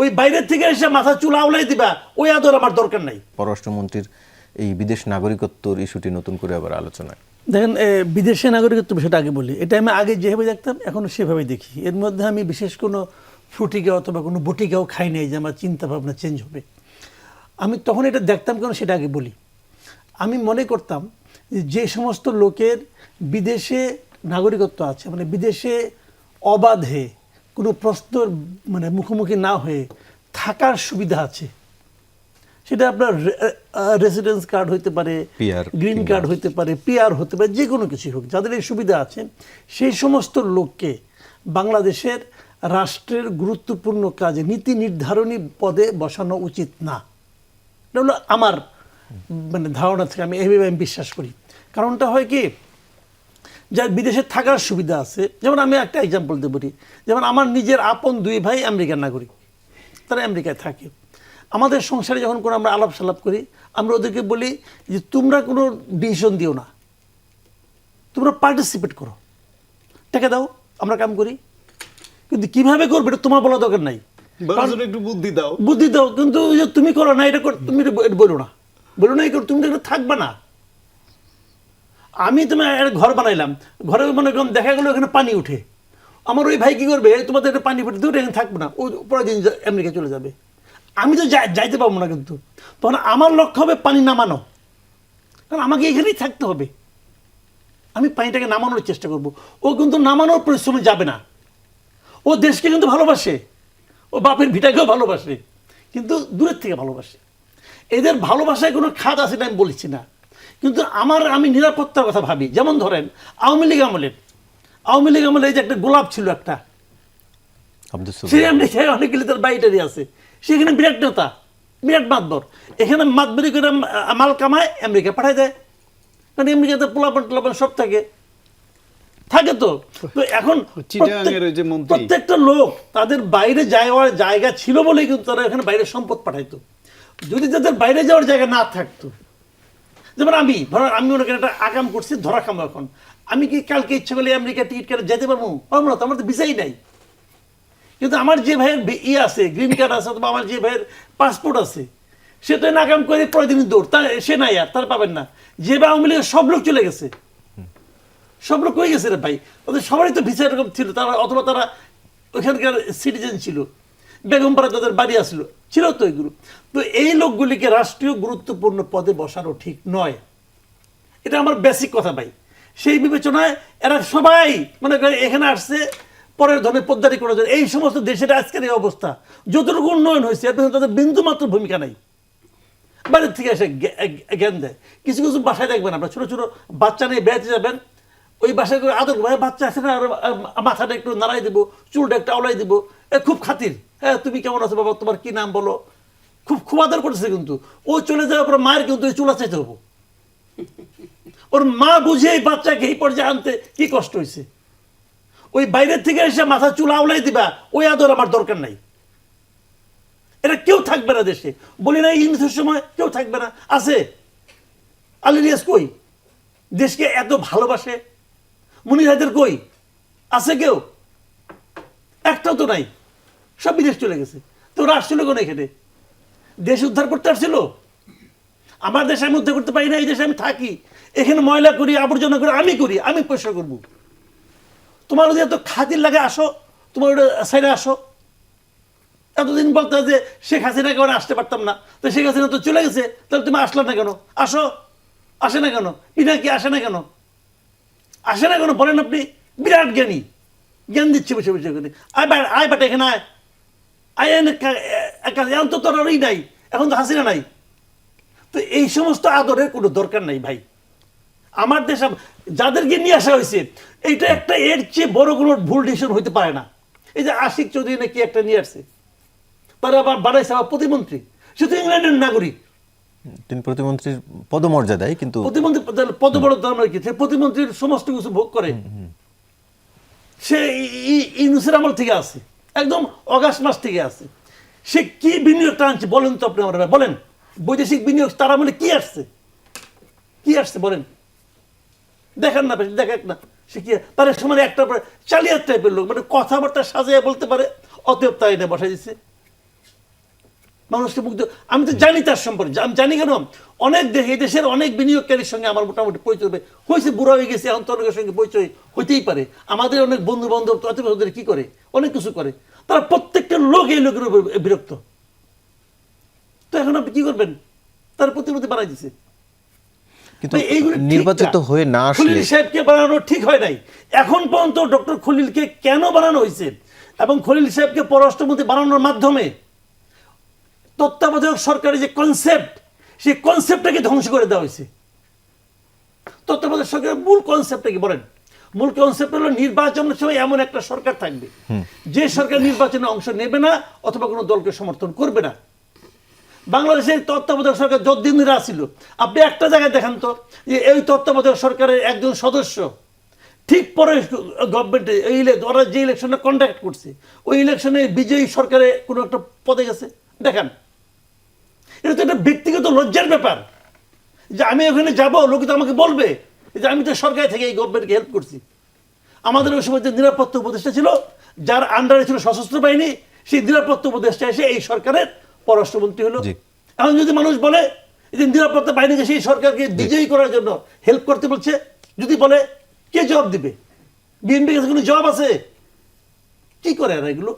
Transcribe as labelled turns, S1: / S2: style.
S1: ওই বাইরের থেকে এসে মাথা চুল আউলাই দিবা, ওই আদর আমার দরকার নাই।
S2: পররাষ্ট্রমন্ত্রীর এই বিদেশ নাগরিকত্বর ইস্যুটি নতুন করে আবার আলোচনায়।
S1: দেখেন, বিদেশে নাগরিকত্ব বিষয়টা আগে বলি, এটা আমি আগে যেভাবে দেখতাম এখনো সেভাবে দেখি। এর মধ্যে আমি বিশেষ কোনো ফ্রুটিকা অথবা কোনো বটিকাও খাই নাই যে আমার চিন্তা ভাবনা চেঞ্জ হবে। আমি তখন এটা দেখতাম কেন সেটা আগে বলি। আমি মনে করতাম যে সমস্ত লোকের বিদেশে নাগরিকত্ব আছে, মানে বিদেশে অবাধে কোনো প্রশ্নের মানে মুখোমুখি না হয়ে থাকার সুবিধা আছে, সেটা আপনার রেসিডেন্স কার্ড হইতে পারে, গ্রিন কার্ড হইতে পারে, পিআর হতে পারে, যে কোনো কিছু হোক, যাদের এই সুবিধা আছে সেই সমস্ত লোককে বাংলাদেশের রাষ্ট্রের গুরুত্বপূর্ণ কাজে নীতি নির্ধারণী পদে বসানো উচিত না। এটা হলো আমার মানে ধারণা থেকে আমি এইভাবে আমি বিশ্বাস করি। কারণটা হয় কি, যার বিদেশে থাকার সুবিধা আছে, যেমন আমি একটা এক্সাম্পল দেব, যেমন আমার নিজের আপন দুই ভাই আমেরিকার নাগরিক, তারা আমেরিকায় থাকে। আমাদের সংসারে যখন কোনো আমরা আলাপ সালাপ করি, আমরা ওদেরকে বলি যে তোমরা কোনো ডিসিশন দিও না, তোমরা পার্টিসিপেট করো, টাকা দাও, আমরা কাম করি, কিন্তু কিভাবে করবে এটা তোমার বলা দরকার নাই,
S3: একটু বুদ্ধি দাও,
S1: বুদ্ধি দাও, কিন্তু তুমি করো না, এটা তুমি বলো না, বলো না, তুমি এটা থাকবে না। আমি তোমার ঘর বানাইলাম, ঘরে মনে করলাম দেখা গেলো এখানে পানি উঠে, আমার ওই ভাই কি করবে, তোমাদের একটা পানি ফুটে দুটো এখানে থাকবে না, ও পরের দিন আমেরিকা চলে যাবে, আমি তো যাইতে পারবো না। কিন্তু তখন আমার লক্ষ্য হবে পানি নামানো, কারণ আমাকে এখানেই থাকতে হবে, আমি পানিটাকে নামানোর চেষ্টা করব। ও কিন্তু নামানোর পরিশ্রমে যাবে না, ও দেশকে কিন্তু ভালোবাসে, ও বাপের ভিটাকেও ভালোবাসে, কিন্তু দূরের থেকে ভালোবাসে। এদের ভালোবাসায় কোনো খাদ আছে না আমি বলছি না, কিন্তু আমি নিরাপত্তার কথা ভাবি। যেমন ধরেন আওয়ামী লীগ আমলে এই যে একটা গোলাপ ছিল একটা, সে আমেরিকায় অনেকগুলি তার বাড়িটারি আছে, সেখানে বিরাট নেতা, বিরাট মাতবর, এখানে মাতবরি করে মাল কামায় আমেরিকা পাঠায় দেয়, কারণ আমেরিকাতে পোলাপান সব থাকে তো। তো এখন প্রত্যেকটা লোক তাদের বাইরে যাওয়ার জায়গা ছিল বলেই কিন্তু তারা এখানে বাইরে সম্পদ পাঠাইতো। যদি তাদের বাইরে যাওয়ার জায়গা না থাকতো, যেমন আমি মনে করি একটা আকাম করছি, ধরা খামো, এখন আমি কি কালকে ইচ্ছা করলে আমেরিকা টিকিট কেটে যেতে পারবো? পারবো না, তো আমার তো ভিসাই নাই। কিন্তু আমার যে ভাইয়ের আছে, গ্রিন কার্ড আছে, অথবা আমার যে ভাইয়ের পাসপোর্ট আছে, সে তো নাকাম করে প্রতিদিন দৌড়, তার সে নাই, আর তার পাবেন না। যে বা আওয়ামী লীগের সব লোক চলে গেছে, সব লোক হয়ে গেছে রে ভাই, ওদের সবারই তো ভিসা এরকম ছিল, তারা অথবা তারা ওইখানকার সিটিজেন ছিল, বেগমপাড়া তাদের বাড়ি আসলো, ছিল তো এগুলো। তো এই লোকগুলিকে রাষ্ট্রীয় গুরুত্বপূর্ণ পদে বসানো ঠিক নয়, এটা আমার বেসিক কথা ভাই। সেই বিবেচনায় এরা সবাই মনে করে এখানে আসছে পরের ধরনের পদ্মারি করার জন্য। এই সমস্ত দেশের আজকের এই অবস্থা, যতটুকু উন্নয়ন হয়েছে এর পেছনে তাদের বিন্দুমাত্র ভূমিকা নাই। বাইরের থেকে এসে জ্ঞান দেয়। কিছু কিছু বাসায় দেখবেন, আপনার ছোটো ছোটো বাচ্চা নিয়ে বেড়াতে যাবেন, ওই বাসায় করে আদর ভাই বাচ্চা আছে না, মাথাটা একটু নাড়াই দিব, চুলটা একটু আওলাই দিব, খুব খাতির, হ্যাঁ তুমি কেমন আছো বাবা, তোমার কি নাম বলো, খুব আদর করতেছে। কিন্তু ও চলে যাওয়ার পর মায়ের কিন্তু চুলা চাইতে হবো, ওর মা বুঝে এই বাচ্চাকে এই পর্যায়ে আনতে কি কষ্ট হয়েছে। ওই বাইরের থেকে এসে মাথা চুল আউলাই দিবা, ওই আদর আমার দরকার নাই। এটা কেউ থাকবে না দেশে, বলি না ইংলিশের সময় কেউ থাকবে না, আছে আলিরিয়াস কই, দেশকে এত ভালোবাসে, মুনির হায়দার কই, আছে কেউ? একটাও তো নাই, সব বিদেশ চলে গেছে। তো ওরা আসছিল কোন এখানে? দেশ উদ্ধার করতে আসছিল? আমার দেশে আমি উদ্ধার করতে পারি না, এই দেশে আমি থাকি, এখানে ময়লা করি, আবর্জনা করি, আমি পরিষ্কার করবো। তোমার যদি এত খাতির লাগে আসো, তোমার ওটা সাইডে আসো। এতদিন বলতে যে শেখ হাসিনাকে ওরা আসতে পারতাম না, তো শেখ হাসিনা তো চলে গেছে, তাহলে তুমি আসলে না কেন? আসো, আসে না কেন? পিনাকি আসে না কেন? আসে না কেন বলেন আপনি? বিরাট জ্ঞানী, জ্ঞান দিচ্ছে বসে বসে করে, আয় বাট এখানে আয় এখন তো তোর নাই, এখন তো হাসিনা নাই। তো এই সমস্ত আদরের কোনো দরকার নাই ভাই। আমার দেশ যাদেরকে নিয়ে আসা হয়েছে, এইটা একটা এর চেয়ে বড় কোনো ভুল ডিসিশন হইতে পারে না। এই যে আশিক চৌধুরী নাকি একটা নিয়ে আসছে, তারা আবার বানাইছে আবার প্রতিমন্ত্রী, সে তো ইংল্যান্ডের নাগরিক,
S2: তিনি প্রতিমন্ত্রীর পদমর্যাদায়, কিন্তু
S1: প্রতিমন্ত্রী পদমর্যাদা কি, সে প্রতিমন্ত্রীর সমস্ত কিছু ভোগ করে। সে ইউনুসের আমল থেকে আছে, একদম অগাস্ট মাস থেকে আছে। সে কি বিনিয়োগটা আনছে বলেন তো আপনি আমার, বলেন বৈদেশিক বিনিয়োগ তার আমলে কি আসছে, কি আসছে বলেন, দেখেন না, দেখেন না সে কি তার সময় একটা চালিয়ার টাইপের লোক, মানে কথাবার্তা সাজিয়ে বলতে পারে, অতএব তাই না বসাই দিচ্ছে। মানুষকে মুগ্ধ। আমি তো জানি তার সম্পর্কে, আমি জানি কেন অনেক এই দেশের অনেক বিনিয়োগকারীর সঙ্গে আমার মোটামুটি পরিচয় হয়েছে, বুড়া হয়ে গেছে এখন, তো অনেকের সঙ্গে পরিচয় হইতেই পারে। আমাদের অনেক বন্ধু বান্ধব আত্মীয় কি করে, অনেক কিছু করে, তারা প্রত্যেকটা লোক এই লোকের উপর বিরক্ত। তো এখন আপনি কি করবেন? তার প্রতিমূর্তি বানাই দিছে।
S2: কিন্তু নির্বাচিত হয়ে না আসলে
S1: খলিল সাহেবকে বানানো ঠিক হয় নাই। এখন পর্যন্ত ডক্টর খলিলকে কেন বানানো হয়েছে এবং খলিল সাহেবকে পররাষ্ট্রমন্ত্রী বানানোর মাধ্যমে তত্ত্বাবধায়ক সরকারের যে কনসেপ্ট, সেই কনসেপ্টটাকে ধ্বংস করে দেওয়া হয়েছে। তত্ত্বাবধায়ক সরকারের মূল কনসেপ্টটা কি বলেন? মূল কনসেপ্ট হলো নির্বাচনের সময় এমন একটা সরকার থাকবে যে সরকার নির্বাচনে অংশ নেবে না অথবা কোনো দলকে সমর্থন করবে না। বাংলাদেশের তত্ত্বাবধায়ক সরকার যতদিন ধরে আসছিল, আপনি একটা জায়গায় দেখান তো যে এই তত্ত্বাবধায়ক সরকারের একজন সদস্য ঠিক পরে গভর্নমেন্টে ওরা যে ইলেকশনটা কন্ডাক্ট করছে ওই ইলেকশনে বিজয়ী সরকারে কোনো একটা পদে গেছে দেখান। এটা তো একটা ব্যক্তিগত লজ্জার ব্যাপার যে আমি ওখানে যাব, লোকে তো আমাকে বলবে যে আমি তো সরকার থেকে এই গভর্নমেন্টকে হেল্প করছি। আমাদের ওই সময় যে নিরাপত্তা উপদেষ্টা ছিল, যার আন্ডারে ছিল সশস্ত্র বাহিনী, সেই নিরাপত্তা উপদেষ্টা এসে এই সরকারের পররাষ্ট্রমন্ত্রী হলো। এখন যদি মানুষ বলে যে নিরাপত্তা বাহিনীকে সেই সরকারকে বিজয়ী করার জন্য হেল্প করতে বলছে, যদি বলে কে জবাব দিবে? বিএনপির কাছে কোনো জবাব আছে? কি করে এরা এগুলো?